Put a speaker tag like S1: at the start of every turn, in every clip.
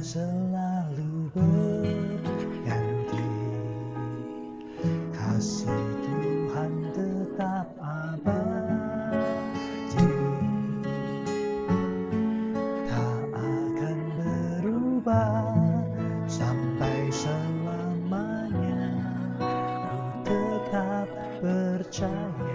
S1: selalu berganti, kasih Tuhan tetap abadi, tak akan berubah sampai selamanya, ku tetap percaya.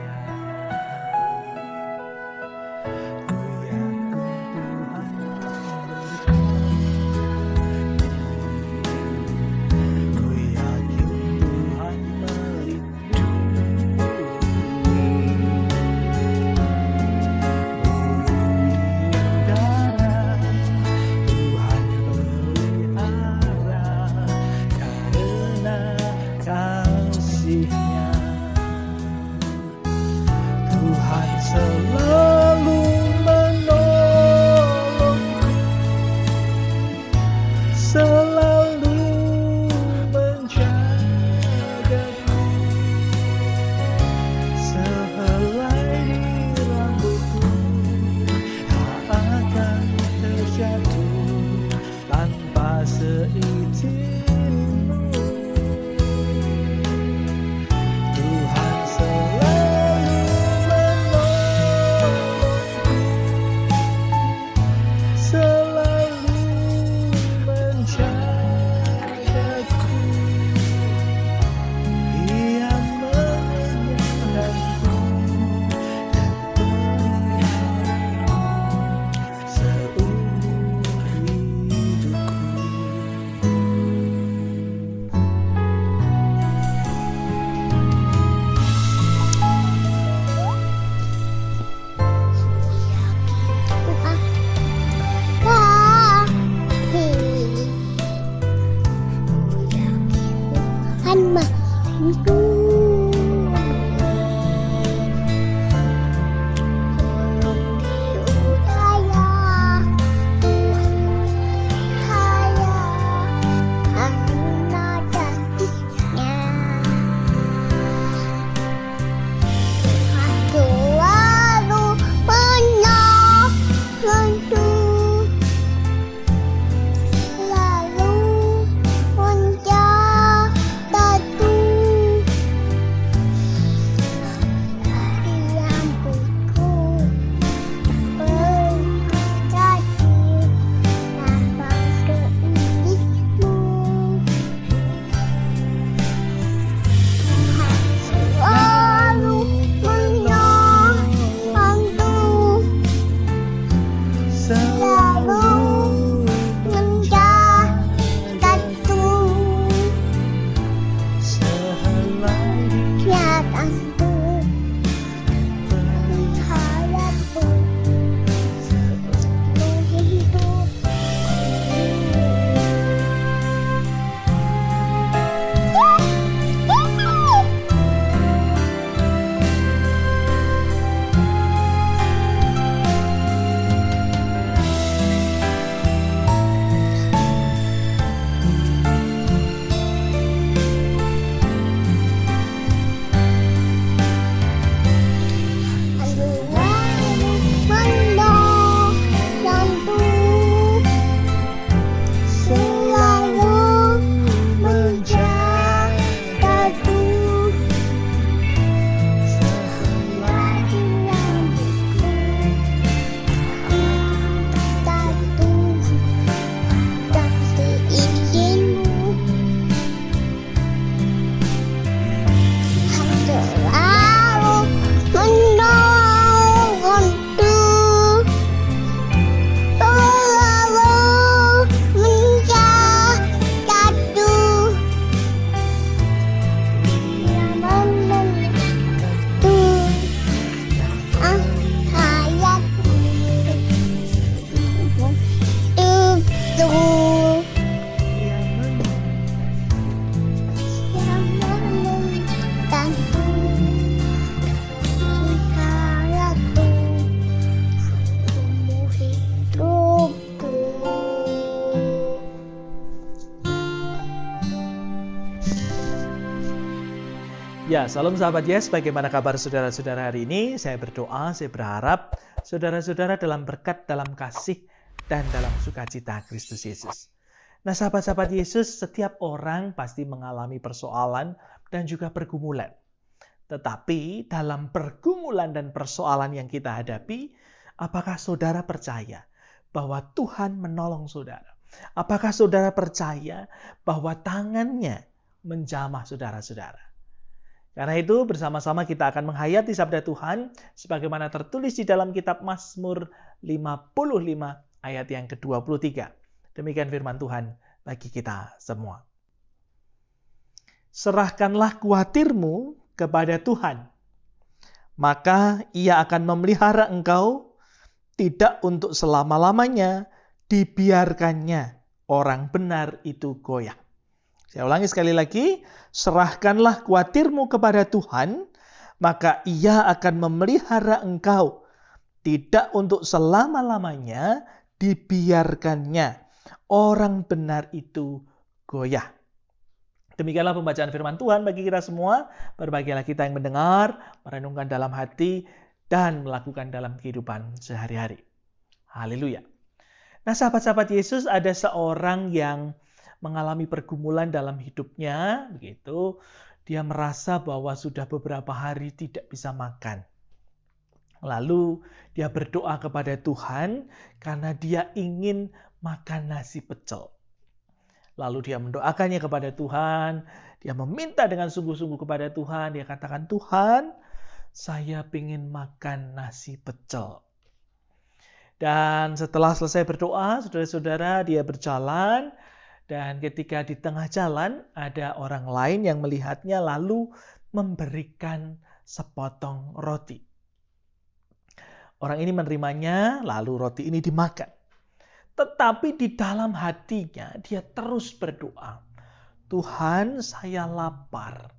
S1: Tuhan selalu menolongku, selalu menjagaku, sehelai di rambutku tak akan terjatuh tanpa seizinmu. Tuhan selalu selalu menjagaku, Dia menyerangku dan memeliharaku seumur hidupku.
S2: Ya, salam sahabat Yes, bagaimana kabar saudara-saudara hari ini? Saya berdoa, saya berharap saudara-saudara dalam berkat, dalam kasih, dan dalam sukacita Kristus Yesus. Nah, sahabat-sahabat Yesus, setiap orang pasti mengalami persoalan dan juga pergumulan. Tetapi dalam pergumulan dan persoalan yang kita hadapi, apakah saudara percaya bahwa Tuhan menolong saudara? Apakah saudara percaya bahwa tangannya menjamah saudara-saudara? Karena itu bersama-sama kita akan menghayati sabda Tuhan sebagaimana tertulis di dalam kitab Mazmur 55 ayat yang ke-23. Demikian firman Tuhan bagi kita semua. Serahkanlah khawatirmu kepada Tuhan, maka Ia akan memelihara engkau, tidak untuk selama-lamanya dibiarkannya orang benar itu goyah. Saya ulangi sekali lagi, serahkanlah khawatirmu kepada Tuhan, maka Ia akan memelihara engkau, tidak untuk selama-lamanya dibiarkannya orang benar itu goyah. Demikianlah pembacaan firman Tuhan bagi kita semua. Berbahagialah kita yang mendengar, merenungkan dalam hati, dan melakukan dalam kehidupan sehari-hari. Haleluya. Nah, sahabat-sahabat Yesus, ada seorang yang mengalami pergumulan dalam hidupnya. Begitu, dia merasa bahwa sudah beberapa hari tidak bisa makan. Lalu dia berdoa kepada Tuhan karena dia ingin makan nasi pecel. Lalu dia mendoakannya kepada Tuhan. Dia meminta dengan sungguh-sungguh kepada Tuhan. Dia katakan, Tuhan, saya ingin makan nasi pecel. Dan setelah selesai berdoa, saudara-saudara, dia berjalan. Dan ketika di tengah jalan, ada orang lain yang melihatnya lalu memberikan sepotong roti. Orang ini menerimanya, lalu roti ini dimakan. Tetapi di dalam hatinya dia terus berdoa. Tuhan, saya lapar.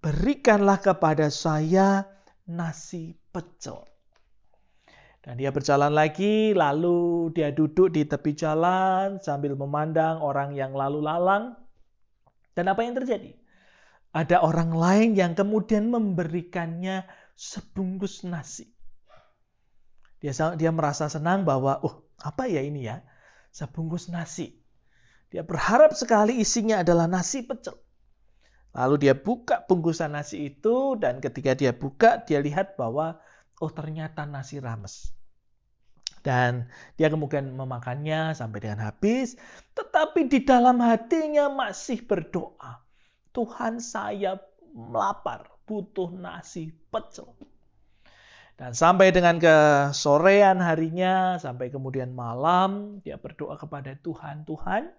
S2: Berikanlah kepada saya nasi pecel. Dan dia berjalan lagi, lalu dia duduk di tepi jalan sambil memandang orang yang lalu lalang. Dan apa yang terjadi? Ada orang lain yang kemudian memberikannya sebungkus nasi. Dia merasa senang bahwa, apa ya ini ya? Sebungkus nasi. Dia berharap sekali isinya adalah nasi pecel. Lalu dia buka bungkusan nasi itu, dan ketika dia buka, dia lihat bahwa, ternyata nasi rames. Dan dia kemudian memakannya sampai dengan habis, tetapi di dalam hatinya masih berdoa. Tuhan, saya lapar, butuh nasi pecel. Dan sampai dengan kesorean harinya, sampai kemudian malam, dia berdoa kepada Tuhan. Tuhan,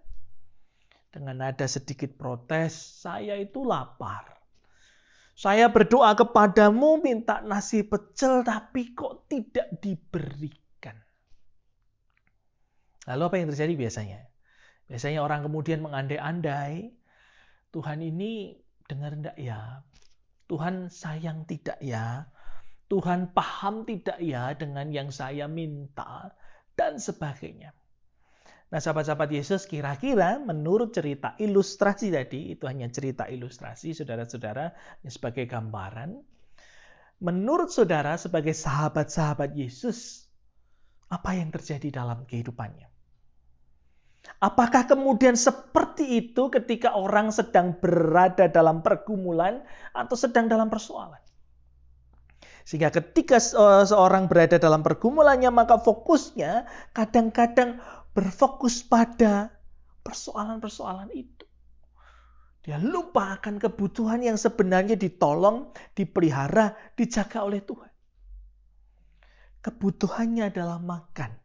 S2: dengan nada sedikit protes, saya itu lapar. Saya berdoa kepadamu minta nasi pecel, tapi kok tidak diberikan. Lalu apa yang terjadi biasanya? Biasanya orang kemudian mengandai-andai, Tuhan ini dengar enggak ya? Tuhan sayang tidak ya? Tuhan paham tidak ya dengan yang saya minta? Dan sebagainya. Nah, sahabat-sahabat Yesus, kira-kira menurut cerita ilustrasi tadi, itu hanya cerita ilustrasi, saudara-saudara, sebagai gambaran. Menurut saudara, sebagai sahabat-sahabat Yesus, apa yang terjadi dalam kehidupannya? Apakah kemudian seperti itu ketika orang sedang berada dalam pergumulan atau sedang dalam persoalan? Sehingga ketika seorang berada dalam pergumulannya, maka fokusnya kadang-kadang berfokus pada persoalan-persoalan itu. Dia lupa akan kebutuhan yang sebenarnya ditolong, dipelihara, dijaga oleh Tuhan. Kebutuhannya adalah makan.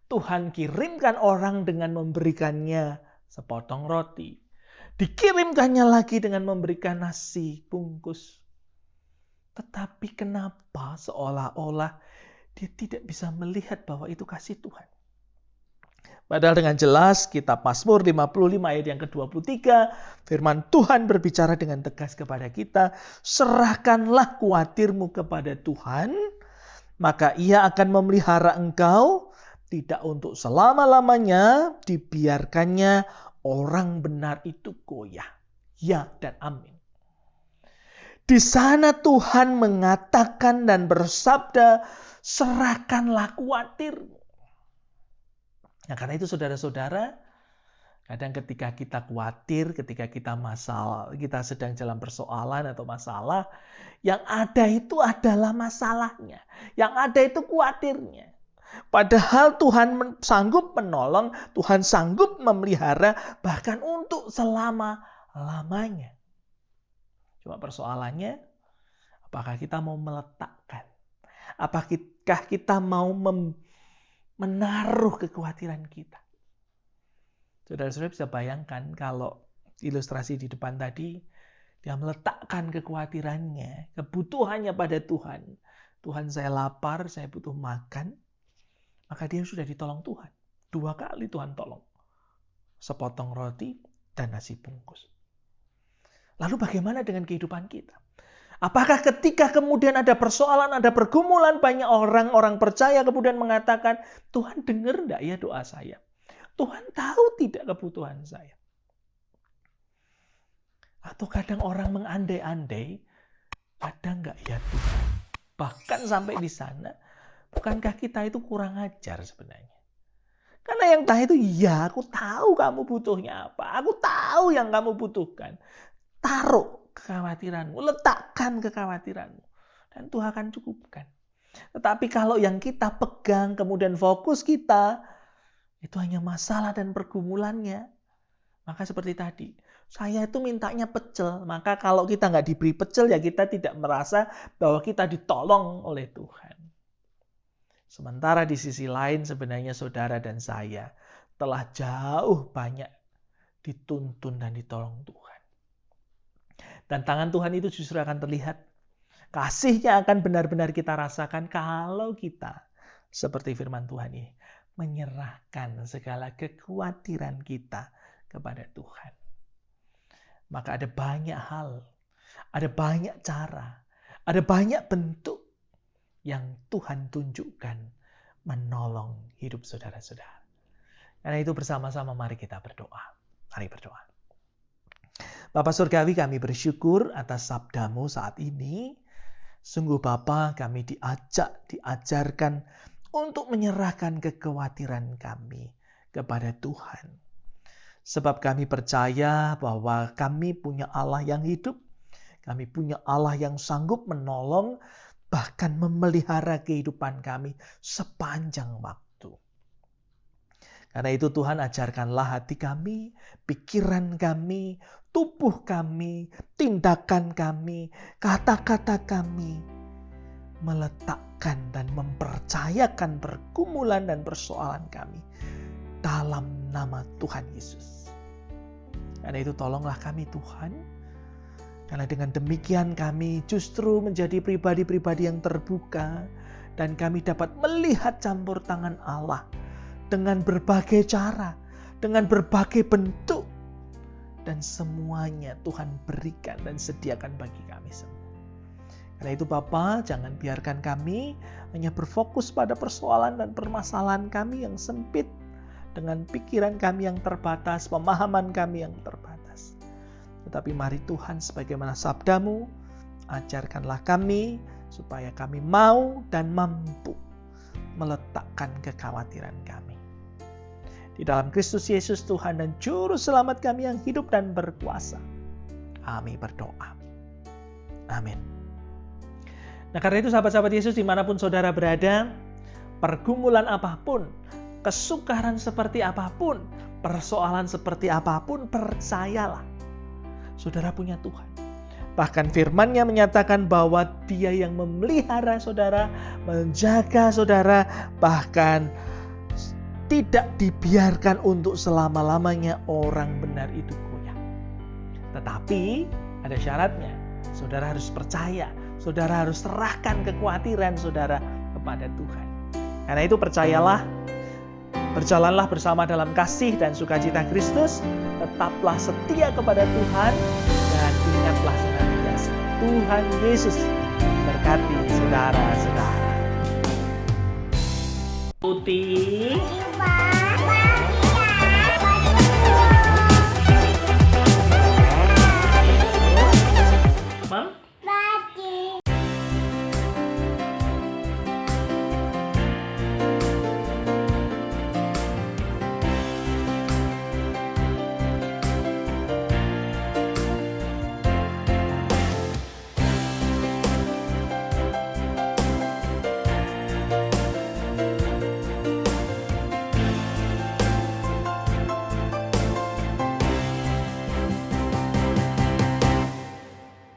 S2: Tuhan kirimkan orang dengan memberikannya sepotong roti. Dikirimkannya lagi dengan memberikan nasi bungkus. Tetapi kenapa seolah-olah dia tidak bisa melihat bahwa itu kasih Tuhan? Padahal dengan jelas kitab Mazmur 55 ayat yang ke-23, firman Tuhan berbicara dengan tegas kepada kita, serahkanlah khawatirmu kepada Tuhan, maka Ia akan memelihara engkau, tidak untuk selama-lamanya dibiarkannya orang benar itu goyah. Ya dan amin. Di sana Tuhan mengatakan dan bersabda, serahkanlah khawatirmu. Nah, karena itu saudara-saudara, Kadang ketika kita khawatir, ketika kita sedang dalam persoalan atau masalah, yang ada itu adalah masalahnya. Yang ada itu khawatirnya. Padahal Tuhan sanggup menolong, Tuhan sanggup memelihara, bahkan untuk selama-lamanya. Cuma persoalannya, apakah kita mau meletakkan? Apakah kita mau menaruh kekhawatiran kita? Saudara-saudara bisa bayangkan kalau ilustrasi di depan tadi, dia meletakkan kekhawatirannya, kebutuhannya pada Tuhan. Tuhan, saya lapar, saya butuh makan. Maka dia sudah ditolong Tuhan. 2 kali Tuhan tolong. Sepotong roti dan nasi bungkus. Lalu bagaimana dengan kehidupan kita? Apakah ketika kemudian ada persoalan, ada pergumulan, banyak orang percaya kemudian mengatakan, Tuhan dengar enggak ya doa saya? Tuhan tahu tidak kebutuhan saya? Atau kadang orang mengandai-andai, ada enggak ya Tuhan? Bahkan sampai di sana, bukankah kita itu kurang ajar sebenarnya? Karena yang tahu itu, ya aku tahu kamu butuhnya apa. Aku tahu yang kamu butuhkan. Taruh kekhawatiranmu, letakkan kekhawatiranmu. Dan Tuhan akan cukupkan. Tetapi kalau yang kita pegang, kemudian fokus kita, itu hanya masalah dan pergumulannya. Maka seperti tadi, saya itu mintanya pecel. Maka kalau kita nggak diberi pecel, ya kita tidak merasa bahwa kita ditolong oleh Tuhan. Sementara di sisi lain sebenarnya saudara dan saya telah jauh banyak dituntun dan ditolong Tuhan. Dan tangan Tuhan itu justru akan terlihat. Kasih-Nya akan benar-benar kita rasakan kalau kita, seperti firman Tuhan ini, menyerahkan segala kekhawatiran kita kepada Tuhan. Maka ada banyak hal, ada banyak cara, ada banyak bentuk yang Tuhan tunjukkan menolong hidup saudara-saudara. Karena itu bersama-sama mari kita berdoa. Mari berdoa. Bapa Surgawi, kami bersyukur atas sabda-Mu saat ini. Sungguh Bapa, kami diajarkan untuk menyerahkan kekhawatiran kami kepada Tuhan. Sebab kami percaya bahwa kami punya Allah yang hidup. Kami punya Allah yang sanggup menolong, bahkan memelihara kehidupan kami sepanjang waktu. Karena itu Tuhan, ajarkanlah hati kami, pikiran kami, tubuh kami, tindakan kami, kata-kata kami, meletakkan dan mempercayakan pergumulan dan persoalan kami dalam nama Tuhan Yesus. Karena itu tolonglah kami Tuhan. Karena dengan demikian kami justru menjadi pribadi-pribadi yang terbuka. Dan kami dapat melihat campur tangan Allah dengan berbagai cara, dengan berbagai bentuk. Dan semuanya Tuhan berikan dan sediakan bagi kami semua. Karena itu Bapa, jangan biarkan kami hanya berfokus pada persoalan dan permasalahan kami yang sempit. Dengan pikiran kami yang terbatas, pemahaman kami yang terbatas. Tetapi mari Tuhan, sebagaimana sabda-Mu, ajarkanlah kami supaya kami mau dan mampu meletakkan kekhawatiran kami. Di dalam Kristus Yesus Tuhan dan Juru Selamat kami yang hidup dan berkuasa. Kami berdoa. Amin. Nah, karena itu sahabat-sahabat Yesus dimanapun saudara berada, pergumulan apapun, kesukaran seperti apapun, persoalan seperti apapun, percayalah. Saudara punya Tuhan. Bahkan firman-Nya menyatakan bahwa Dia yang memelihara saudara, menjaga saudara, bahkan tidak dibiarkan untuk selama-lamanya orang benar itu goyah. Tetapi ada syaratnya. Saudara harus percaya. Saudara harus serahkan kekhawatiran saudara kepada Tuhan. Karena itu percayalah. Berjalanlah bersama dalam kasih dan sukacita Kristus. Tetaplah setia kepada Tuhan. Dan ingatlah senantiasa, Tuhan Yesus berkati saudara-saudara. Putih.